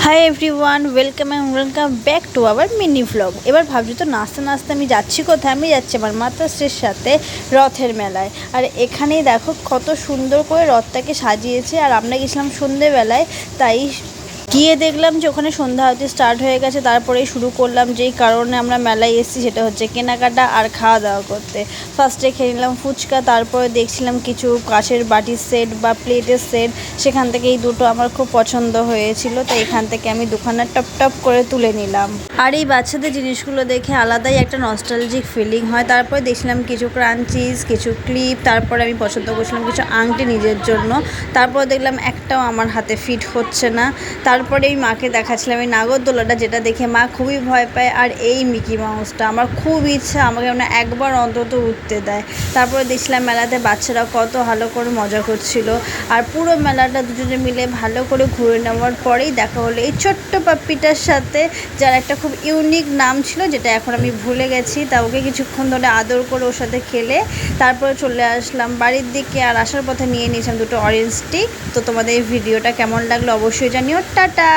Hi everyone, welcome back to our mini vlog. এবার ভাবছি তো নাচতে নাচতে আমি যাচ্ছি কোথায়। আমি যাচ্ছি আমার মাতাশ্রীর সাথে রথের মেলায়। আর এখানেই দেখো কত সুন্দর করে রথটাকে সাজিয়েছে। আর আমরা গেছিলাম সন্ধেবেলায়, তাই গিয়ে দেখলাম যে ওখানে সন্ধ্যা আরতি স্টার্ট হয়ে গেছে। তারপরেই শুরু করলাম, যেই কারণে আমরা মেলায় এসেছি সেটা হচ্ছে কেনাকাটা আর খাওয়া দাওয়া করতে। ফার্স্টে খেয়ে নিলাম ফুচকা, তারপরে দেখছিলাম কিছু কাঁচের বাটির সেট বা প্লেটের সেট। সেখান থেকে এই দুটো আমার খুব পছন্দ হয়েছিল, তাই এখান থেকে আমি দুখানা টপ টপ করে তুলে নিলাম। আর এই বাচ্চাদের জিনিসগুলো দেখে আলাদাই একটা নস্টালজিক ফিলিং হয়। তারপরে দেখছিলাম কিছু ক্রাঞ্চিস, কিছু ক্লিপ, তারপরে আমি পছন্দ করছিলাম কিছু আংটি নিজের জন্য। তারপর দেখলাম একটাও আমার হাতে ফিট হচ্ছে না। তারপরে এই মাকে দেখাচ্ছিলাম এই নাগরদোলাটা, যেটা দেখে মা খুবই ভয় পায়। আর এই মিকি মাউসটা আমার খুব ইচ্ছা আমাকে মানে একবার অন্তত উঠতে দেয়। তারপরে দেখছিলাম মেলাতে বাচ্চারা কত ভালো করে মজা করছিল। আর পুরো মেলাটা দুজনে মিলে ভালো করে ঘুরে নেওয়ার পরেই দেখা হলো এই ছোট্ট পাপ্পিটার সাথে, যার একটা খুব ইউনিক নাম ছিল, যেটা এখন আমি ভুলে গেছি। তা ওকে কিছুক্ষণ ধরে আদর করে ওর সাথে খেলে তারপরে চলে আসলাম বাড়ির দিকে। আর আসার পথে নিয়ে নিয়েছিলাম দুটো অরেঞ্জ স্টিক। তো তোমাদের এই ভিডিওটা কেমন লাগলো অবশ্যই জানিও। টাটা।